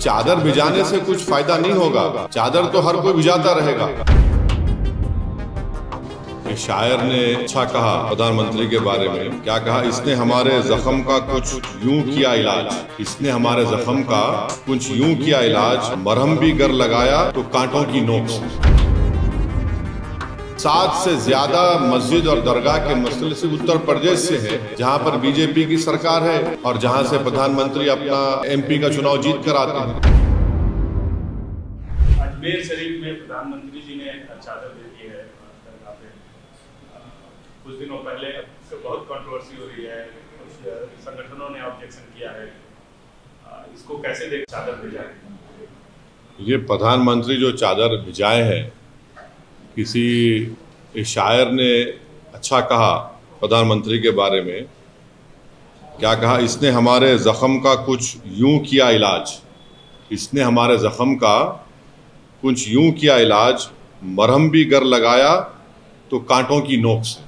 चादर भिजाने से कुछ फायदा नहीं होगा, चादर तो हर कोई भिजाता रहेगा। एक शायर ने अच्छा कहा प्रधानमंत्री के बारे में, क्या कहा? इसने हमारे जख्म का कुछ यूं किया इलाज, इसने हमारे जख्म का कुछ यूं किया इलाज, मरहम भी गर लगाया तो कांटों की नोक से। 7 से ज्यादा मस्जिद और दरगाह के मसले सिर्फ उत्तर प्रदेश से है, जहां पर बीजेपी की सरकार है और जहां से प्रधानमंत्री अपना MP का चुनाव जीत कर आते हैं। अजमेर शरीफ में प्रधानमंत्री जी ने चादर दे दी है दरगाह पे। कुछ दिनों पहले बहुत कंट्रोवर्सी हो रही है, कुछ संगठनों ने ऑब्जेक्शन किया है, इसको कैसे देख चादर भिजाए? ये प्रधानमंत्री जो चादर भिजाए हैं, किसी शायर ने अच्छा कहा प्रधानमंत्री के बारे में, क्या कहा? इसने हमारे जख्म का कुछ यूं किया इलाज, इसने हमारे जख्म का कुछ यूं किया इलाज, मरहम भी गर लगाया तो कांटों की नोक से।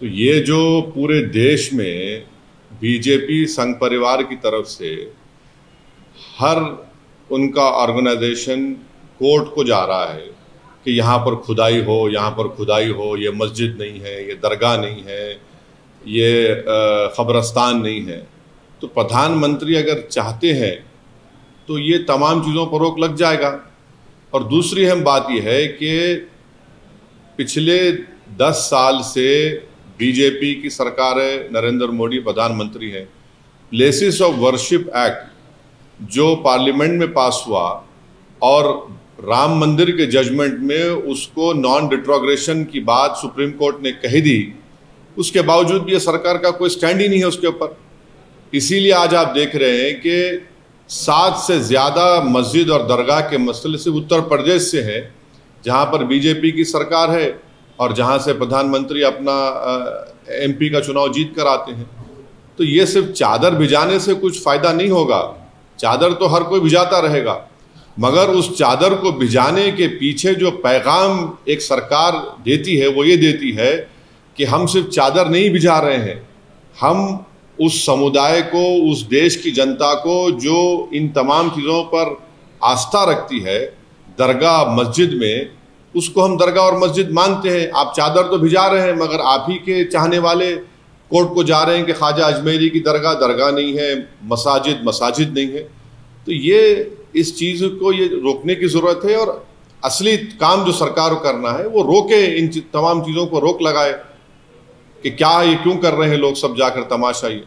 तो ये जो पूरे देश में बीजेपी संघ परिवार की तरफ से हर उनका ऑर्गेनाइजेशन कोर्ट को जा रहा है कि यहाँ पर खुदाई हो, यहाँ पर खुदाई हो, ये मस्जिद नहीं है, ये दरगाह नहीं है, ये क़ब्रस्तान नहीं है। तो प्रधानमंत्री अगर चाहते हैं तो ये तमाम चीज़ों पर रोक लग जाएगा। और दूसरी अहम बात यह है कि पिछले 10 साल से बीजेपी की सरकार है, नरेंद्र मोदी प्रधानमंत्री है। प्लेसेस ऑफ वर्शिप एक्ट जो पार्लियामेंट में पास हुआ और राम मंदिर के जजमेंट में उसको नॉन रिट्रोग्रेशन की बात सुप्रीम कोर्ट ने कही दी, उसके बावजूद भी ये सरकार का कोई स्टैंड ही नहीं है उसके ऊपर। इसीलिए आज आप देख रहे हैं कि 7 से ज़्यादा मस्जिद और दरगाह के मसले सिर्फ उत्तर प्रदेश से है, जहां पर बीजेपी की सरकार है और जहां से प्रधानमंत्री अपना MP का चुनाव जीत कर आते हैं। तो ये सिर्फ चादर भिजाने से कुछ फ़ायदा नहीं होगा, चादर तो हर कोई भिजाता रहेगा, मगर उस चादर को भिजाने के पीछे जो पैगाम एक सरकार देती है वो ये देती है कि हम सिर्फ चादर नहीं भिजा रहे हैं, हम उस समुदाय को, उस देश की जनता को जो इन तमाम चीज़ों पर आस्था रखती है, दरगाह मस्जिद में, उसको हम दरगाह और मस्जिद मानते हैं। आप चादर तो भिजा रहे हैं, मगर आप ही के चाहने वाले कोर्ट को जा रहे हैं कि ख्वाजा अजमेरी की दरगाह दरगाह नहीं है, मसाजिद मसाजिद नहीं है। तो ये इस चीज़ को ये रोकने की ज़रूरत है और असली काम जो सरकार को करना है वो रोके, इन तमाम चीज़ों को रोक लगाए कि क्या ये क्यों कर रहे हैं लोग सब जाकर तमाशा। ये